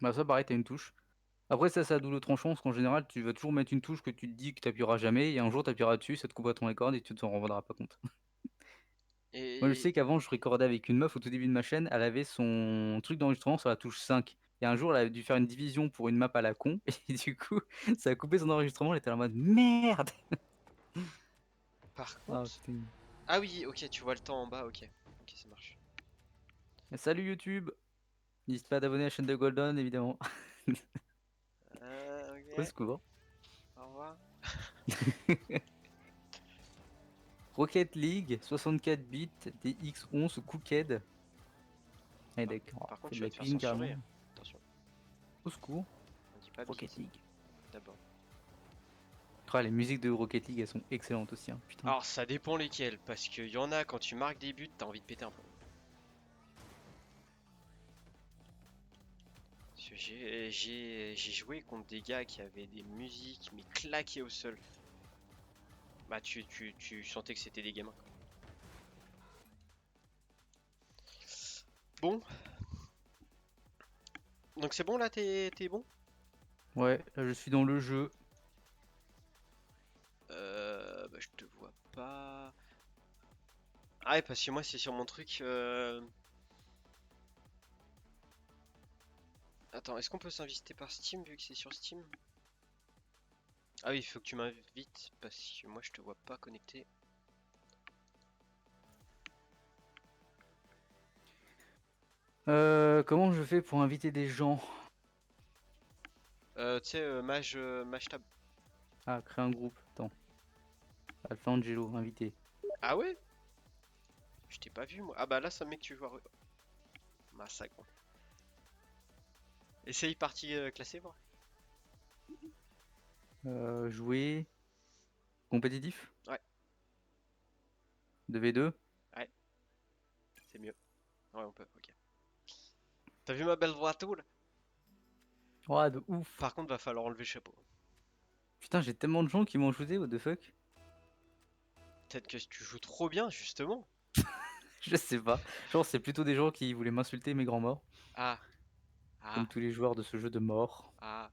Bah, ça pareil, tu une touche. Après ça, c'est à double tranchant parce qu'en général, tu vas toujours mettre une touche que tu te dis que tu appuieras jamais et un jour tu appuieras dessus, ça te coupera ton record et tu t'en rendras pas compte. Moi, je sais Et qu'avant, je recordais avec une meuf au tout début de ma chaîne, elle avait son truc d'enregistrement sur la touche 5 et un jour, elle a dû faire une division pour une map à la con et du coup, ça a coupé son enregistrement, elle était en mode: «Merde!» par Ah contre... putain. Ah oui, ok, tu vois le temps en bas, ok. Ok, ça marche. Salut YouTube! N'hésite pas à t'abonner à la chaîne de Golden évidemment. Au Ok, secours. au revoir. Rocket League, 64 bits, DX11 Cooked. Ah Par, d'accord, par contre, fait de tu vas la te faire cuisine censurer, carrément. hein. Attention, Au secours. on dit pas Rocket bite League. d'abord. Ah, les musiques de Rocket League, elles sont excellentes aussi, hein, putain. Alors, ça dépend lesquels, parce qu'il y en a, quand tu marques des buts, t'as envie de péter un plomb. Parce que j'ai joué contre des gars qui avaient des musiques, mais claquées au sol. Bah, tu sentais que c'était des gamins, quoi. Bon, donc c'est bon là, t'es bon? Ouais, là je suis dans le jeu. Bah, je te vois pas. Ah ouais, parce que moi, c'est sur mon truc. Attends, est-ce qu'on peut s'inviter par Steam vu que c'est sur Steam? Ah oui, il faut que tu m'invites parce que moi, je te vois pas connecté. Comment je fais pour inviter des gens? Tu sais, Mage Tab. Ah, créer un groupe. Attends. Alpha Angelo, invité. Ah ouais? Je t'ai pas vu moi. Ah bah là, ça me met que tu vois. Massacre. Essaye partie classée, voir. Jouer. Compétitif? Ouais, 2v2? ouais, c'est mieux. Ouais, on peut, ok. T'as vu ma belle voiture là? Ouah, de ouf. Par contre, va falloir enlever le chapeau. Putain, j'ai tellement de gens qui m'ont ajouté, what the fuck? Peut-être que tu joues trop bien, justement. Je sais pas. Genre, c'est plutôt des gens qui voulaient m'insulter mes grands morts. Ah, Comme ah, tous les joueurs de ce jeu de mort. ah,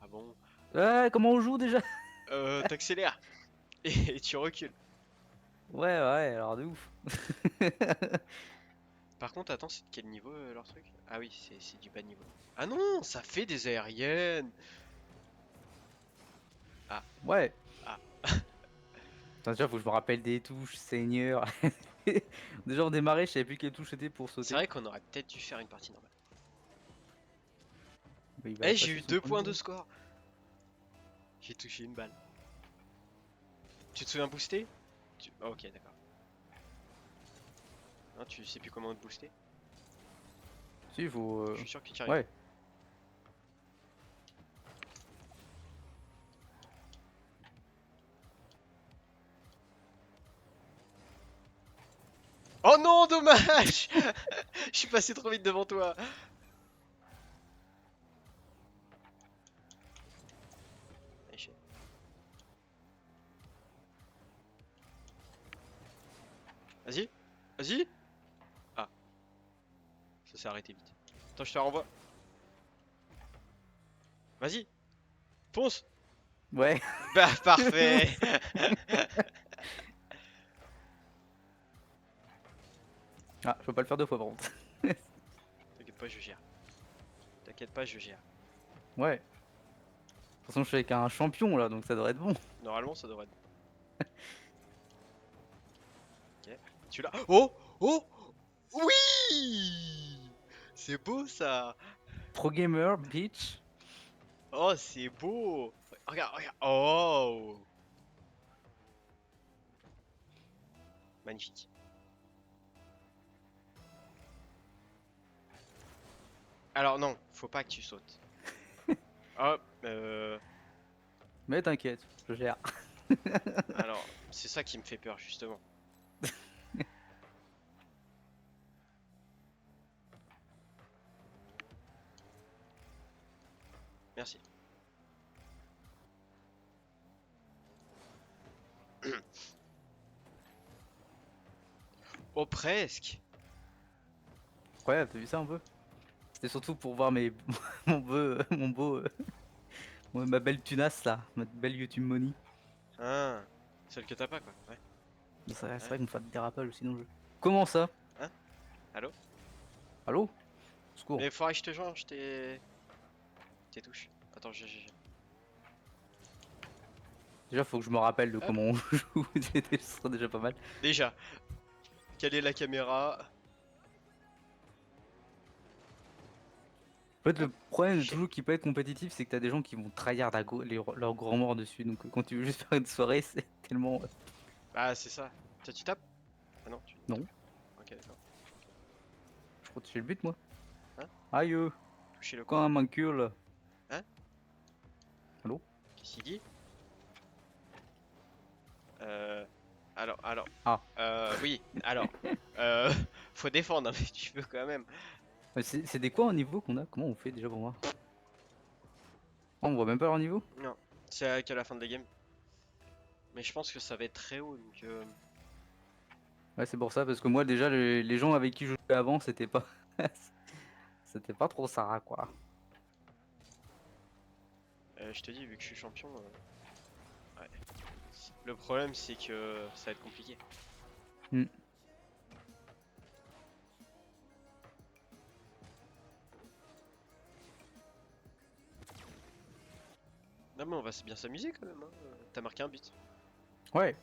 ah bon. Comment on joue déjà? T'accélères et tu recules. Ouais, ouais, alors de ouf. Par contre, attends, c'est de quel niveau leur truc? Ah oui, c'est du bas niveau. Ah non, ça fait des aériennes. Ah, Ouais. ah. Attends, déjà, faut que je me rappelle des touches, Seigneur. Déjà, on démarrait, je savais plus quelle touche c'était pour C'est sauter. vrai qu'on aurait peut-être dû faire une partie normale. Mais il va Eh, j'ai passer eu son 2 point de points de vue. score. J'ai touché une balle. Tu te souviens booster? Ah, ok, d'accord. Non, tu sais plus comment te booster? Si, il faut. Je suis sûr que tu y arrives. Ouais. Oh non, dommage! Je suis passé trop vite devant toi. Allez, vas-y, vas-y. Ah, ça s'est arrêté vite. Attends, je te renvoie. Vas-y, fonce. Ouais. Bah, parfait. Ah, je peux pas le faire deux fois par contre. T'inquiète pas, je gère. T'inquiète pas, je gère. Ouais. De toute façon, je suis avec un champion là, donc ça devrait être bon. Normalement, ça devrait être bon. Ok. Tu l'as. Oh! Oh! Oui! C'est beau ça! Pro gamer, bitch. Oh, c'est beau! Regarde, regarde! Oh! Magnifique. Alors, non, faut pas que tu sautes. Hop, Mais t'inquiète, je gère. alors, c'est ça qui me fait peur, justement. Merci. Oh, presque! Incroyable, t'as vu ça un peu? C'était surtout pour voir mes mon beau, ma belle tunasse là, ma belle YouTube money. Ah, celle que t'as pas quoi. Ouais. C'est Ouais. vrai qu'on fait des dérapages aussi dans le jeu. Comment ça? Hein? Allô? Allô? Au secours. Mais faudrait que je te joins, tes touches. Attends, Déjà, faut que je me rappelle de Hop. comment on joue. Ce serait déjà pas mal. Déjà, quelle est la caméra? En fait, Hop. le problème de tout Shit. jeu qui peut être compétitif, c'est que t'as des gens qui vont tryhard leur grand mort dessus. Donc, quand tu veux juste faire une soirée, c'est tellement. Ah, c'est ça. Tiens, tu tapes? Ah non, tu tapes. Non, Ok, d'accord. je crois que c'est le but, moi. Hein? Aïe, Touchez le quand quoi? un mancule. Hein? Allô? Qu'est-ce qu'il dit? Euh... alors... Ah, Oui, alors... Euh... Faut défendre, hein, mais tu veux quand même. c'est des quoi en niveau qu'on a? Comment on fait déjà pour moi? Oh, on voit même pas leur niveau? Non, c'est qu'à la fin de la game. Mais je pense que ça va être très haut, donc... Ouais, c'est pour ça, parce que moi, déjà, les gens avec qui je jouais avant, c'était pas. C'était pas trop ça, quoi. je te dis, vu que je suis champion... Ouais. Le problème, c'est que ça va être compliqué. Hmm. Non mais on va bien s'amuser quand même, hein. T'as marqué un but. Ouais.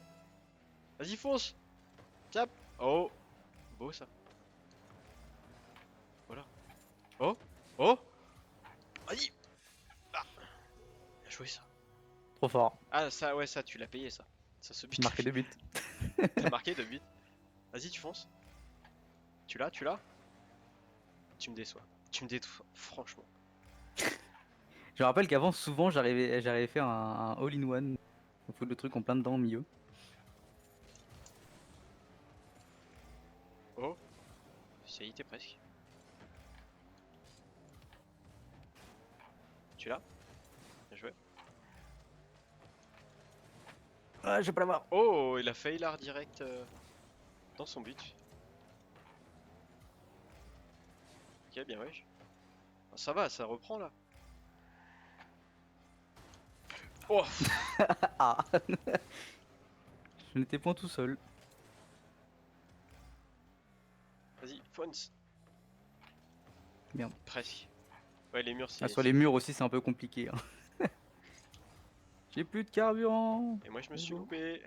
Vas-y, fonce! Tap! Oh! Beau ça. Voilà. Oh! Oh! Vas-y! Ah! Bien joué ça. Trop fort. Ah ça, ouais, ça, tu l'as payé ça. Ça, ce but, Marqué 2 buts. t'as marqué 2 buts. Vas-y, tu fonces. Tu l'as? Tu me déçois. Tu me déçois, franchement. Je me rappelle qu'avant, souvent, j'arrivais à faire un all-in-one. On fout le truc en plein dedans au milieu. Oh! Ça y est, t'es presque. Tu l'as? Bien joué. Ah, je vais pas l'avoir. Oh! Il a failli l'art direct dans son but. Ok, bien ouais. Ah, ça va, ça reprend là. Oh! Ah. Je n'étais point tout seul. Vas-y, fonce. Merde. Presque. Ouais, les murs, Ah, c'est sur les murs aussi, c'est un peu compliqué, hein. J'ai plus de carburant. Et moi, je me suis Bonjour. loupé.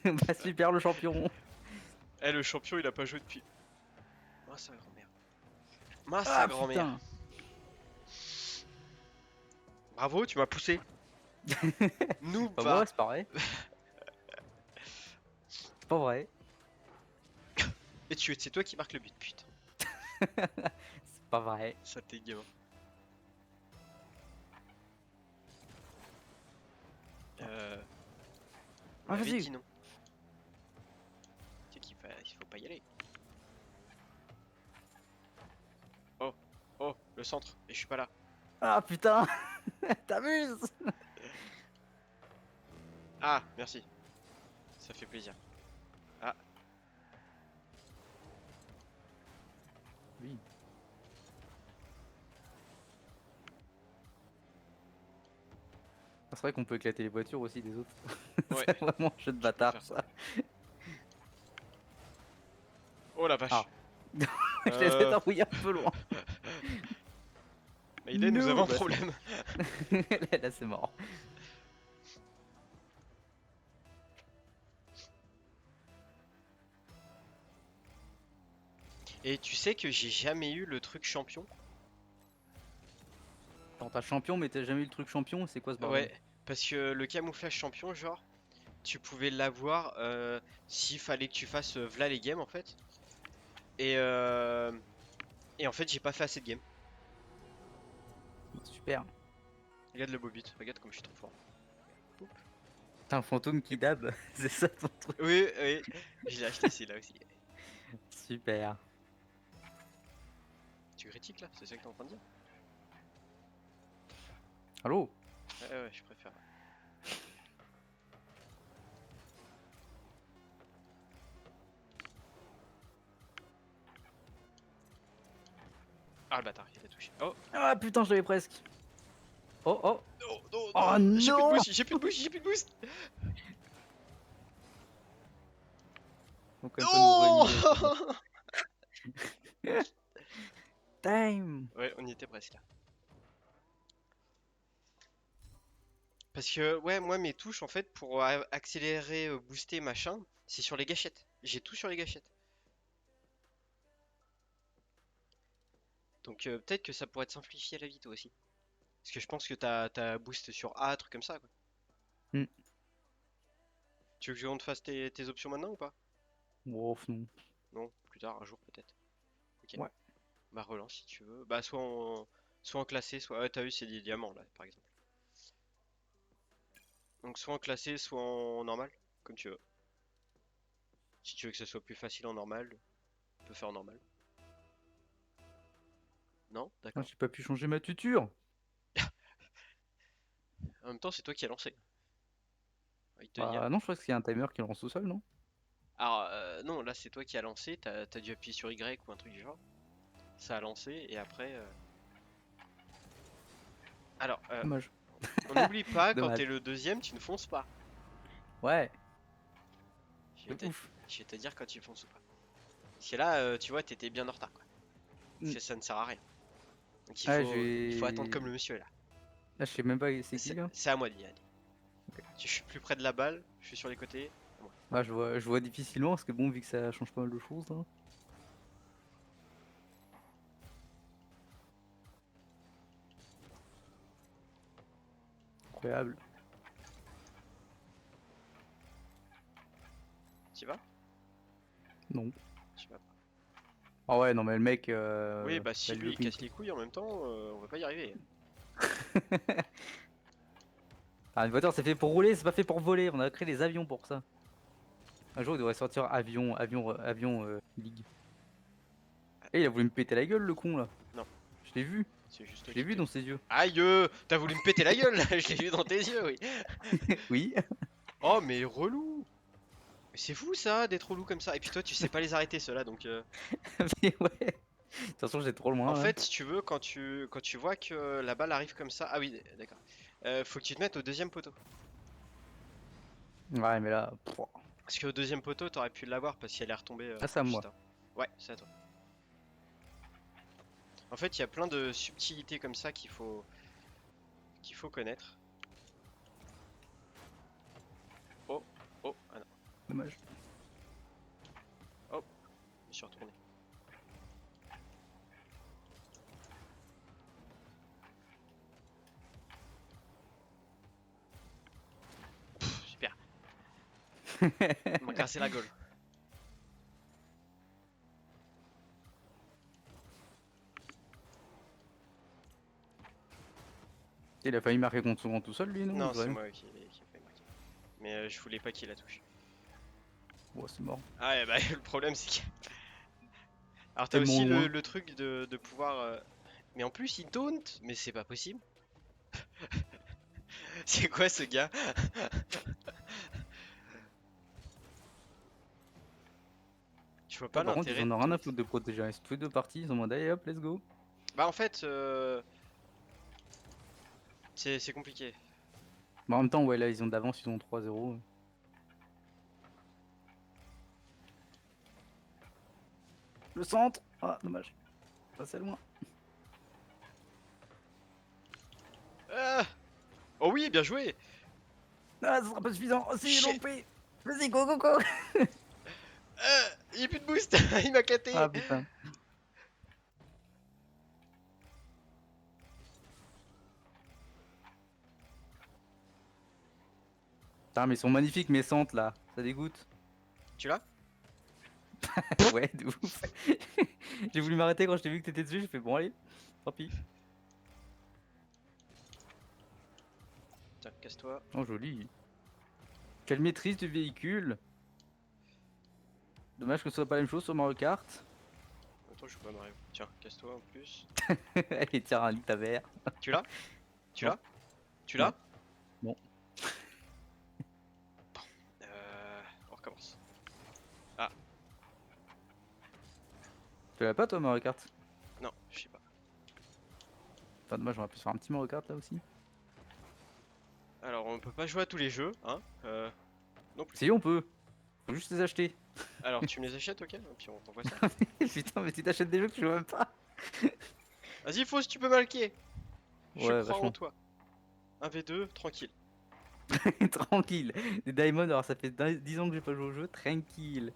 Bah, super, le champion. Eh, le champion, il a pas joué depuis. Ah, sa grand-mère. Ma sa Ah, grand-mère. putain. Bravo, tu m'as poussé. Noob, Pas va. moi, c'est pareil. C'est pas vrai. Et c'est toi qui marque le but, putain. C'est pas vrai. Ça t'es gamin. On Ah, avait vas-y. dit non. C'est il faut pas y aller. Oh, oh, le centre. Et je suis pas là. Ah, putain. T'amuses. Ah, merci. Ça fait plaisir. Ah, Oui. Ah, c'est vrai qu'on peut éclater les voitures aussi des autres. ouais, C'est vraiment un jeu de tu peux bâtard, faire ça. ça. Oh la Ah. vache. Je l'ai peut-être envoyé un peu loin. Mayday, nous avons un Bah, problème. là, c'est mort. Et tu sais que j'ai jamais eu le truc champion? Attends, t'as champion, mais t'as jamais eu le truc champion, c'est quoi ce bordel? Ouais, parce que le camouflage champion, genre, tu pouvais l'avoir s'il fallait que tu fasses v'là les games en fait. Et, euh, et en fait, j'ai pas fait assez de games. Bah, super. Regarde le beau but, regarde comme je suis trop fort. Poup. T'as un fantôme qui Et- dab, c'est ça ton truc. Oui, oui, je l'ai acheté celui-là aussi. Super. Tu critiques là? C'est ça que t'es en train de dire? Allô? Ouais, ouais, je préfère. Ah le bâtard, il a touché. Oh, Ah putain, je l'avais presque. Oh oh. non, non, Oh non, j'ai plus de non. boost, j'ai plus de boost, j'ai plus de boost. Donc quand même pas nous Non. réanimer celle-là. Time. Ouais, on y était presque là. Parce que, ouais, moi, mes touches, en fait, pour accélérer, booster, machin, c'est sur les gâchettes. J'ai tout sur les gâchettes. Donc, peut-être que ça pourrait te simplifier la vie, toi aussi. Parce que je pense que t'as boost sur A, truc comme ça, quoi. Hmm. Tu veux que je te fasse tes options maintenant ou pas? Oh non. Non, plus tard, un jour peut-être. Ok. Ouais. Bah, relance si tu veux. Bah, soit en classé, soit. Ouais, t'as vu, c'est des diamants là, par exemple. Donc, soit en classé, soit en normal, comme tu veux. Si tu veux que ce soit plus facile en normal, on peut faire en normal. Non? Ah, D'accord. j'ai pas pu changer ma tuture. En même temps, c'est toi qui as lancé. Envie de te dire. Ah non, je crois qu'il y a un timer qui le lance tout seul, non? Alors, non, là c'est toi qui as lancé, t'as dû appuyer sur Y ou un truc du genre. Ça a lancé et après. Alors, Dommage. on n'oublie pas, quand Dommage. t'es le deuxième, tu ne fonces pas. Ouais, Je vais de te, ouf. je vais te dire quand tu fonces ou pas. Parce que là, tu vois, t'étais bien en retard, quoi. Hmm. Ça ne sert à rien. Donc Ah, il faut attendre comme le monsieur là. là, je sais même pas c'est qui là. C'est à moi d'y aller. Ok. Je suis plus près de la balle, je suis sur les côtés. À moi. Ah, je vois difficilement parce que bon, vu que ça change pas mal de choses, hein. Incroyable. Tu vas? Non. Tu vas pas. Ah ouais, non, mais le mec, Oui, bah bah, si le lui il looping. casse les couilles en même temps, on va pas y arriver. Ah, une voiture, c'est fait pour rouler, c'est pas fait pour voler. On a créé des avions pour ça. Un jour, il devrait sortir avion League. Et il a voulu me péter la gueule, le con là. Non, Je l'ai vu. c'est juste toi Je l'ai qui vu te. dans ses yeux. Aïe, t'as voulu me péter la gueule là, je l'ai vu dans tes yeux, oui. Oui. Oh, mais relou! Mais c'est fou ça, d'être relou comme ça. Et puis toi, tu sais pas les arrêter ceux-là, donc. Mais ouais. De toute façon, j'étais trop En loin là. fait, si tu veux, quand tu vois que la balle arrive comme ça. Ah oui, d'accord. Faut que tu te mettes au deuxième poteau. Ouais, mais là. Pouah. Parce qu'au deuxième poteau, t'aurais pu l'avoir parce qu'elle est retombée Ah, c'est à moi. juste avant. Ouais, c'est à toi. En fait, il y a plein de subtilités comme ça qu'il faut connaître. Oh, oh, ah non, Dommage. oh, je me suis retourné. Pff, super, il m'a cassé la gueule. Il a failli marquer contre son tout seul, lui, non? Non, c'est Vrai. moi qui a fait marquer. Mais je voulais pas qu'il la touche. Ouais, c'est mort. Ah ouais, bah le problème c'est que. Alors t'as Tellement aussi le, loin. le truc de pouvoir. Mais en plus il taunt, mais c'est pas possible. C'est quoi ce gars? Je vois Ah, pas par contre, ils l'intérêt de en ont rien taunt. à foutre de protéger. Ils sont tous les deux partis. Ils ont demandé, allez hop, let's go. Bah en fait, c'est compliqué. Mais en même temps, ouais, là, ils ont d'avance, ils ont 3-0. Le centre. Ah, dommage. Pas loin. Ah, oh oui, bien joué! Ah, ça sera pas suffisant. Oh, si, Shit! loupé. Vas-y, go, go, go. Il y a plus de boost! Il m'a Ah, caté! putain. Putain, mais ils sont magnifiques, mes centres, là. Ça dégoûte. Tu l'as? Ouais, de ouf. J'ai voulu m'arrêter quand je t'ai vu que t'étais dessus. J'ai fait, bon, allez. Tant pis. Tiens, casse-toi. Oh, joli. Quelle maîtrise du véhicule. Dommage que ce soit pas la même chose sur Mario Kart. Attends, je peux pas m'arriver. Tiens, casse-toi en plus. Allez, tiens, un lit à verre. Tu l'as? Tu Non, l'as? Tu non, l'as? non. On recommence. Ah, Tu l'as pas, toi, Mario Kart? non, je sais pas. Enfin, dommage, on va pu se faire un petit Mario Kart là aussi. Alors, on peut pas jouer à tous les jeux, hein. Non plus. Si, on peut. Faut juste les acheter. Alors, tu me les achètes, ok? Et puis on t'envoie ça. Putain, mais tu t'achètes des jeux que tu joues même pas. Vas-y, Fauss, tu peux marquer. Je Ouais, crois en vachement. toi. 1v2, tranquille. Tranquille. Des Diamond, alors ça fait 10 ans que j'ai pas joué au jeu. Tranquille.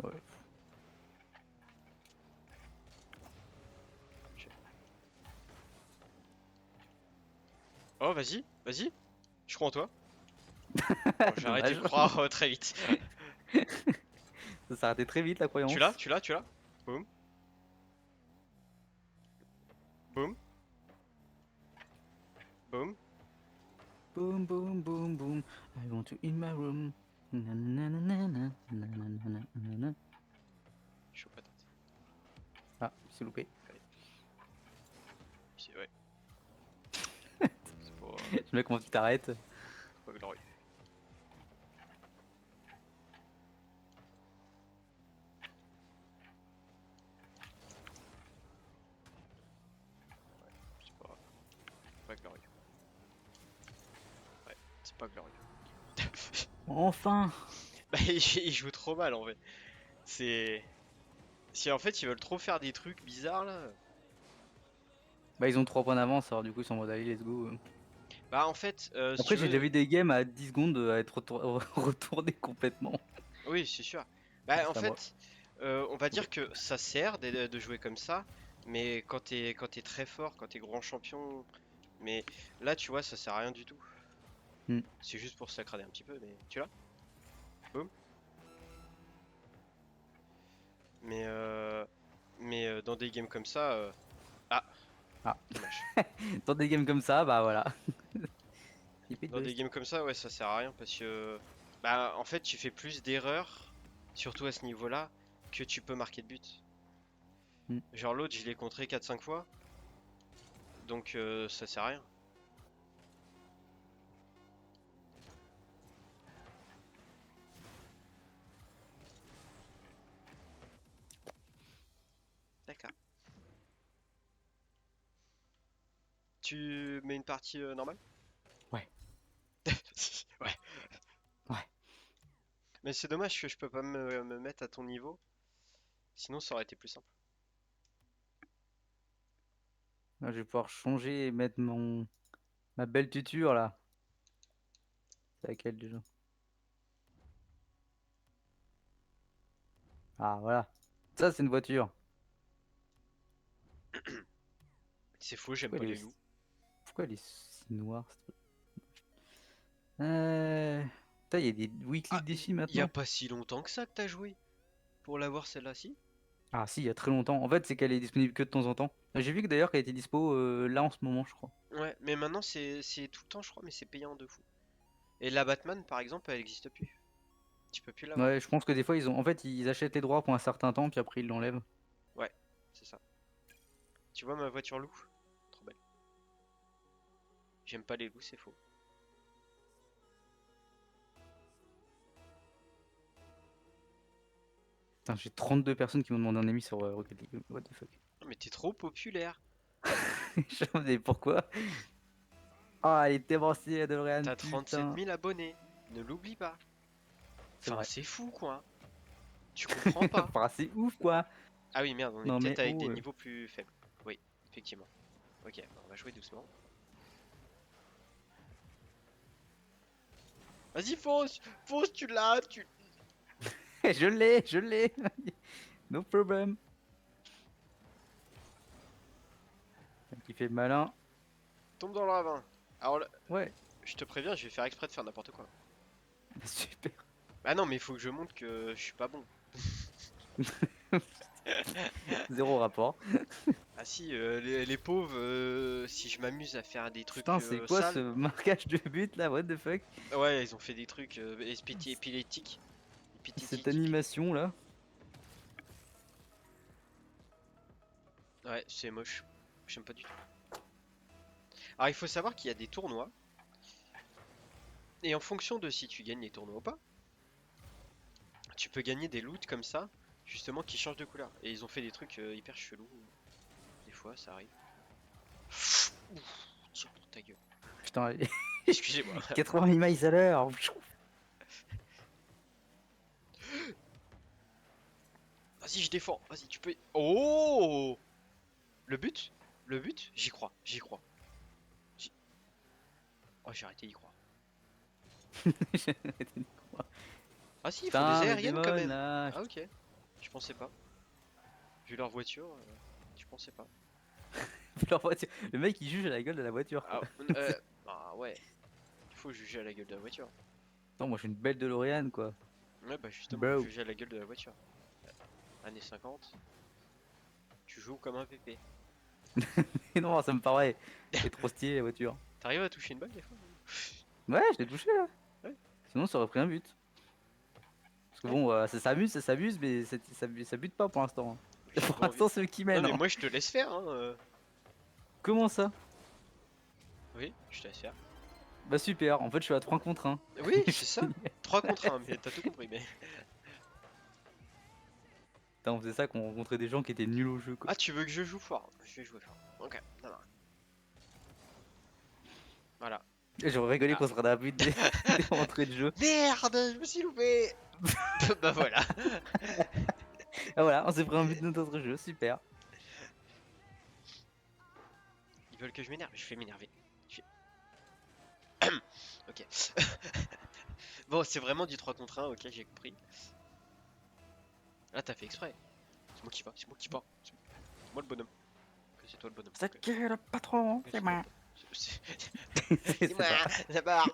Ouais. Oh, vas-y, vas-y. Je crois en toi. Bon, j'ai arrêté de Dommage. croire très vite. Ça s'est arrêté très vite la Tu l'as, croyance. tu l'as, tu l'as. Boum. Boum. Boum. Boom, boom, boom, boom. I want you in my room. Na, na, na, na, na, na, na, na, na, na, na. Chaud patate. Ah, c'est loupé. Ouais. C'est Je mets comment tu t'arrêtes. pas glorieux. C'est pas glorieux. Ouais, c'est pas glorieux. Enfin. Bah, ils jouent trop mal en fait. C'est. Si en fait ils veulent trop faire des trucs bizarres là. Bah, ils ont 3 points d'avance, alors du coup, ils sont en mode allez, let's go. Bah en fait, si Après, tu j'ai déjà veux. vu des games à 10 secondes à être retournés complètement. Oui, c'est sûr. Bah en C'est à moi. fait, on va Ok. dire que ça sert de jouer comme ça, mais quand t'es très fort, quand t'es grand champion, mais là tu vois ça sert à rien du tout. Hmm. C'est juste pour s'accrader un petit peu, mais tu l'as? Boum. Mais dans des games comme ça, ah, Ah. dommage. Dans des games comme ça, bah voilà. Il fait de Dans des bust. games comme ça, ouais, ça sert à rien parce que bah en fait tu fais plus d'erreurs, surtout à ce niveau-là, que tu peux marquer de but. Hmm. Genre l'autre, je l'ai contré 4-5 fois, donc ça sert à rien. D'accord. Tu mets une partie normale? Ouais. Ouais. Ouais. Mais c'est dommage que je peux pas me mettre à ton niveau, sinon ça aurait été plus simple. Là, je vais pouvoir changer et mettre ma belle tuture là. C'est laquelle déjà? Ah, voilà. Ça, c'est une voiture. C'est faux, j'aime Pourquoi pas elle les est, loups. pourquoi elle est si noire, ce truc. Putain, il y a des weekly Ah, défis y a maintenant. pas si longtemps que ça que t'as joué pour l'avoir celle-là-ci? Ah si, il y a très longtemps. En fait, c'est qu'elle est disponible que de temps en temps. J'ai vu que d'ailleurs qu'elle était dispo là en ce moment, je crois. Ouais, mais maintenant c'est tout le temps je crois, mais c'est payant de fou. Et la Batman par exemple, elle existe plus. Tu peux plus l'avoir. Ouais, je pense que des fois, en fait, ils achètent les droits pour un certain temps, puis après, ils l'enlèvent. Ouais, c'est ça. Tu vois ma voiture loup? Trop belle. J'aime pas les loups, c'est faux. Putain, j'ai 32 personnes qui m'ont demandé un ami sur Rocket League. What the fuck? Oh, mais t'es trop populaire. Je me demandais pourquoi. Ah, elle est dévancée, Adorian, T'as 37 putain. 000 abonnés. Ne l'oublie pas. C'est Enfin, vrai. c'est fou quoi. Tu comprends pas. Enfin, c'est ouf, quoi. Ah oui, merde, on est Non, peut-être mais avec oh. des niveaux plus faibles. Oui, effectivement. Ok, on va jouer doucement. Vas-y, fonce! Fonce, tu l'as! Tu... Je l'ai, je l'ai. No problem. Qui fait le malin. Tombe dans le ravin. Alors là, Ouais, je te préviens, je vais faire exprès de faire n'importe quoi. super. Ah non, mais il faut que je montre que je suis pas bon. Zéro rapport. Ah si, les pauvres, si je m'amuse à faire des trucs Putain, c'est quoi ce sales, marquage de but là? What the fuck? ouais, ils ont fait des trucs épilétiques. Cette Épithétiques. animation là. Ouais, c'est moche. J'aime pas du tout. Alors il faut savoir qu'il y a des tournois, et en fonction de si tu gagnes les tournois ou pas, tu peux gagner des loots comme ça. justement qui changent de couleur. Et ils ont fait des trucs hyper chelous. Des fois, ça arrive. Ouf, tire pour ta gueule. Putain, Excusez-moi. 80 miles à l'heure. Vas-y, je défends. Vas-y, tu peux. Oh! Le but? Le but? J'y crois, j'y crois. J'y- Oh, j'ai arrêté d'y croire. Ah si, ils font des Putain, le aériennes quand démon même. là. Ah ok, je pensais pas. Vu leur voiture, je pensais pas. Leur voiture. Le mec il juge à la gueule de la voiture quoi. Ah, ah ouais, il faut juger à la gueule de la voiture. Attends, moi je suis une belle DeLorean quoi. Ouais bah justement, Bro. juger à la gueule de la voiture. Années 50, tu joues comme un pépé. Et non, ça me paraît. C'est trop stylé la voiture. T'arrives à toucher une balle des fois? Ouais, je l'ai touché là. Ouais, Sinon ça aurait pris un but. Parce que ouais. bon, ça s'amuse, mais ça bute pas pour l'instant. J'ai Pour pas envie. l'instant, c'est eux qui Non mènent, mais hein. moi je te laisse faire hein. Comment ça? Oui, je te laisse faire. Bah super, en fait je suis à 3 contre 1. Oui, c'est ça. 3 contre 1, mais t'as tout compris. Mais... Putain, on faisait ça quand on rencontrait des gens qui étaient nuls au jeu quoi. Ah, tu veux que je joue fort? Je vais jouer fort. Ok, non, non. Voilà. Et j'aurais rigolé Ah. qu'on se rende à but des rentrées de jeu. Merde, je me suis loupé. Bah voilà. Ah voilà, on s'est pris un but de notre jeu, super. Ils veulent que je m'énerve, je vais m'énerver. Je Ok. Bon, c'est vraiment du 3 contre 1, ok, j'ai compris. Là, t'as fait exprès. C'est moi qui va, c'est moi qui va. C'est moi le bonhomme. Ok, c'est toi le bonhomme. C'est Ok. qui le patron? Ok, C'est toi le moi. bonhomme. C'est C'est moi, ça. d'abord.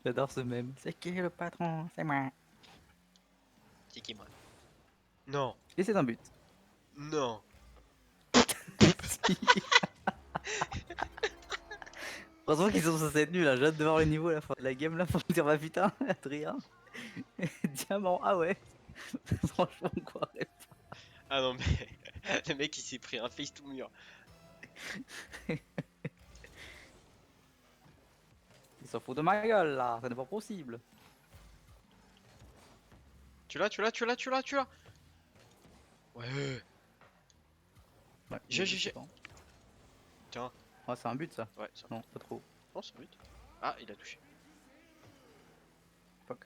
J'adore ce même. C'est qui le patron? C'est moi. C'est qui moi? Non, Et c'est un but. non. Si. Heureusement qu'ils sont censés être nuls là, j'ai hâte de voir le niveau à la fin de la game là pour me dire bah putain, Adrien, diamant, ah ouais, franchement quoi. Ah non, mais le mec il s'est pris un face tout mur. Ils s'en foutent de ma gueule là, ça n'est pas possible. Tu l'as, tu l'as, tu l'as, tu l'as, tu l'as. Ouais. Ouais, je sais J'ai. pas. Tiens, Ah, c'est un but ça. ouais, ça. Non, pas trop. Non, c'est un but. Ah, il a touché. Fuck.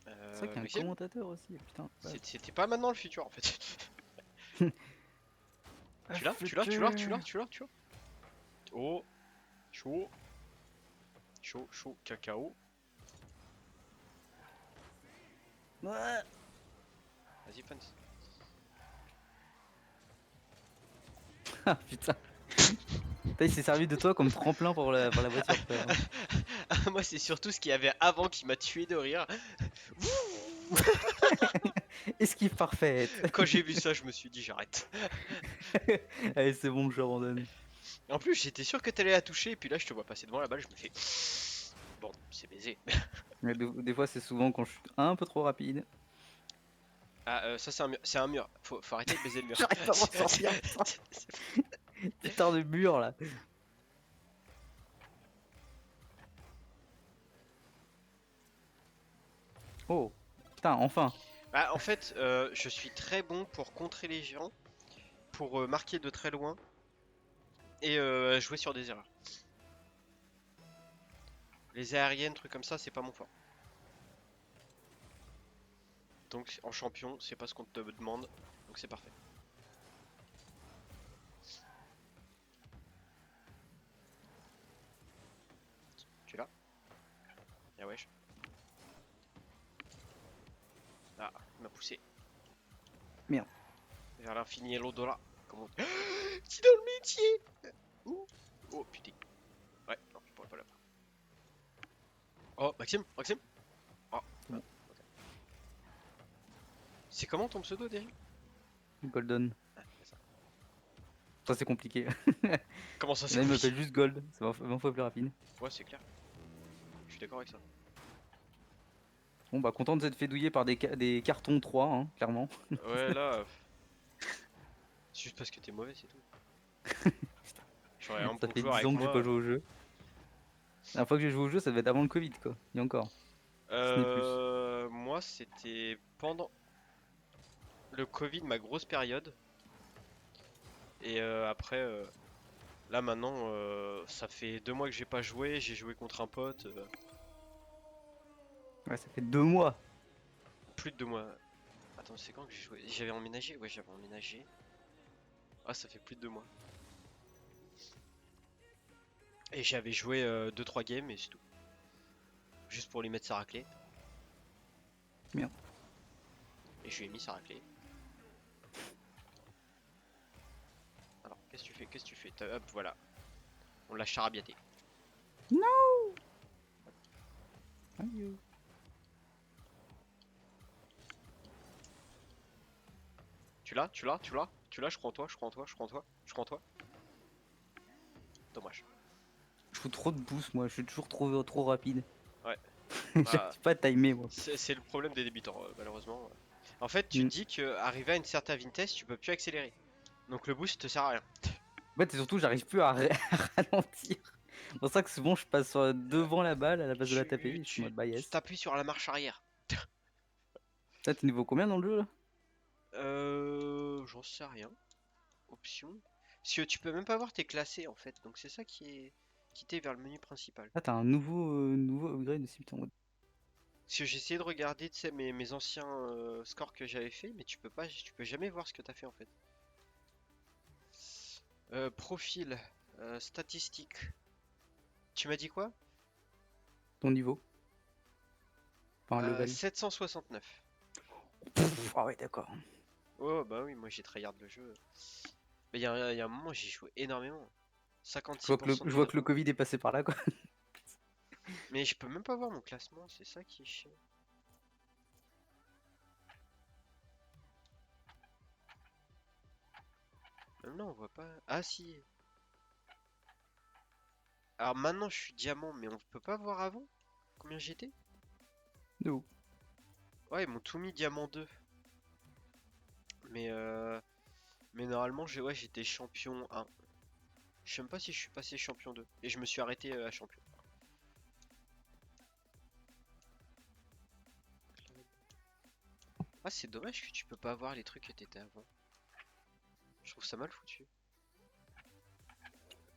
C'est vrai qu'il y a un Maxime, commentateur aussi, putain. c'était pas maintenant le futur en fait. Ah, Tu l'as, tu l'as, tu l'as, tu l'as, tu l'as, tu l'as. Oh, chaud, chaud, chaud, cacao. Ouais. Vas-y, Pants. Ah putain. Putain, il s'est servi de toi comme tremplin pour la voiture, frère. Ah, moi, c'est surtout ce qu'il y avait avant qui m'a tué de rire. Esquive parfaite. Quand j'ai vu ça, je me suis dit j'arrête. Allez, c'est bon, j'abandonne. En plus, j'étais sûr que t'allais la toucher, et puis là, je te vois passer devant la balle, je me fais. Bon, c'est baisé. Mais des fois, c'est souvent quand je suis un peu trop rapide. Ah, ça, c'est un mur. C'est un mur. Faut arrêter de baiser le mur. J'arrive pas à m'en sortir, putain. Putain de mur là. Oh, putain, enfin. Bah, en fait, je suis très bon pour contrer les géants, pour marquer de très loin, et jouer sur des erreurs. Les aériennes, trucs comme ça, c'est pas mon fort. Donc en champion, c'est pas ce qu'on te demande, donc c'est parfait. Tu l'as? Ah wesh. Ah, il m'a poussé. Merde. Vers l'infini et l'au-delà. Comment... T'es dans le métier. Ouh. Oh putain. Ouais, non, je pourrais pas là-bas. Oh, Maxime, Maxime. Oh, Bon. ok. C'est comment ton pseudo déjà? Golden. Ah, c'est ça. Ça, c'est compliqué. Comment ça Il y c'est en a, il compliqué? m'appelle juste Gold. C'est 20 fois plus rapide. Ouais, c'est clair. Je suis d'accord avec ça. Bon, bah, content de s'être fait douiller par des cartons 3, hein, clairement. Ouais, là. C'est juste parce que t'es mauvais, c'est tout. J'aurais un Ça bon fait joueur 10 avec ans que j'ai pas moi. joué au jeu. La dernière fois que j'ai joué au jeu, ça devait être avant le Covid, quoi. Et encore. Ce n'est plus. Moi, c'était pendant. le Covid, ma grosse période. Et après, là maintenant, ça fait 2 mois que j'ai pas joué. J'ai joué contre un pote. Ouais, ça fait 2 mois. Plus de 2 mois. Attends, c'est quand que j'ai joué? J'avais emménagé? Ouais, j'avais emménagé. Ah, ça fait plus de 2 mois. Et j'avais joué 2-3 games et c'est tout. Juste pour lui mettre sa raclée. Merde. Et je lui ai mis sa raclée. Alors, qu'est-ce que tu fais? Qu'est-ce que tu fais? Hop, voilà. On l'a charabiaté. Non. Aïe. Tu l'as? Tu l'as? Tu l'as? Tu l'as? Je crois en toi, je crois en toi, je crois en toi, je crois en toi. Dommage. Je fous trop de boost, moi. Je suis toujours trop rapide. Ouais. Bah, J'arrive pas à timer, moi. c'est le problème des débutants, malheureusement. En fait, tu te Mm. dis qu'arrivé à une certaine vitesse, tu peux plus accélérer. Donc le boost te sert à rien. En fait, et surtout, j'arrive plus à, à ralentir. C'est pour ça que souvent, je passe devant la balle à la place de la taper. Tu Et je suis en tu mode bah tu yes. t'appuies sur la marche arrière. Ça, t'es niveau combien dans le jeu là? J'en sais rien. Option. Parce que tu peux même pas voir tes classés en fait. Donc c'est ça qui est quitté vers le menu principal. Ah, t'as un nouveau upgrade aussi, putain. Parce que j'ai essayé de regarder, tu sais, mes anciens scores que j'avais fait, mais tu peux jamais voir ce que t'as fait en fait. Profil, statistiques. Tu m'as dit quoi? Ton niveau. Enfin, level. 769. Ah ouais, d'accord. Oh bah oui, moi j'ai tryhard le jeu. Mais il y a un moment j'ai joué énormément. Je 56% vois de... que le Covid est passé par là, quoi. Mais je peux même pas voir mon classement, c'est ça qui est chiant. Même là on voit pas... Ah si. Alors maintenant je suis diamant, mais on peut pas voir avant combien j'étais? No. Ouais, ils m'ont tout mis diamant 2. Mais normalement ouais, j'étais champion 1. Je sais même pas si je suis passé champion 2. Et je me suis arrêté à champion. Ah, c'est dommage que tu peux pas voir les trucs que t'étais avant. Je trouve ça mal foutu.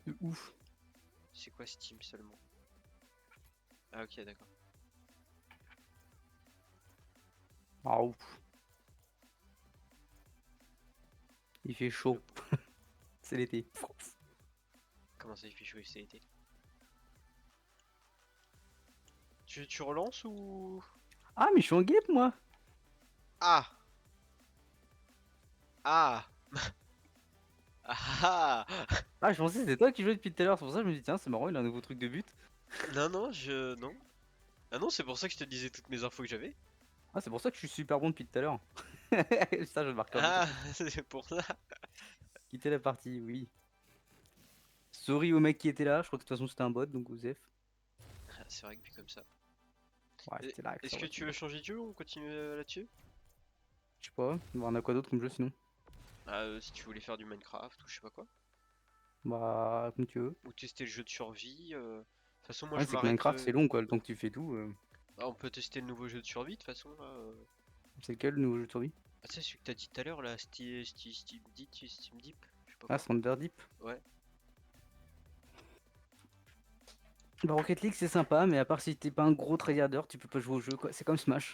De ouf. C'est quoi Steam seulement? Ah ok, d'accord. Ah ouf. Il fait chaud. C'est l'été. Comment ça il fait chaud cet été? Tu relances ou... Ah, mais je suis en guêpe, moi. Ah! Ah! Ah! Ah. Ah, je pensais que c'était toi qui jouais depuis tout à l'heure. C'est pour ça que je me dis, tiens, c'est marrant, il a un nouveau truc de but. Non, non, Non. Ah non, c'est pour ça que je te disais toutes mes infos que j'avais. Ah, c'est pour ça que je suis super bon depuis tout à l'heure. Ça, je le marque en bouton. Ah, c'est pour ça. Quitter la partie, oui. Sorry au mec qui était là. Je crois que de toute façon, c'était un bot, donc Osef. Ah, c'est vrai que vu comme ça. Ouais, c'était là. Est-ce que tu veux changer de jeu ou on continue là-dessus? Je sais pas. On a quoi d'autre comme jeu sinon? Ah, si tu voulais faire du Minecraft ou je sais pas quoi. Bah, comme tu veux. Ou tester le jeu de survie. De toute façon, moi Ouais, je c'est que m'arrête. Minecraft, c'est long, quoi. Le temps que tu fais tout. Ah, on peut tester le nouveau jeu de survie de toute façon là. C'est lequel le nouveau jeu de survie? Ah, c'est celui que t'as dit tout à l'heure là, Steam Deep, je sais pas Ah, quoi. Thunder Deep. Ouais. Bah, Rocket League, c'est sympa, mais à part si t'es pas un gros tryharder, tu peux pas jouer au jeu, quoi. C'est comme Smash.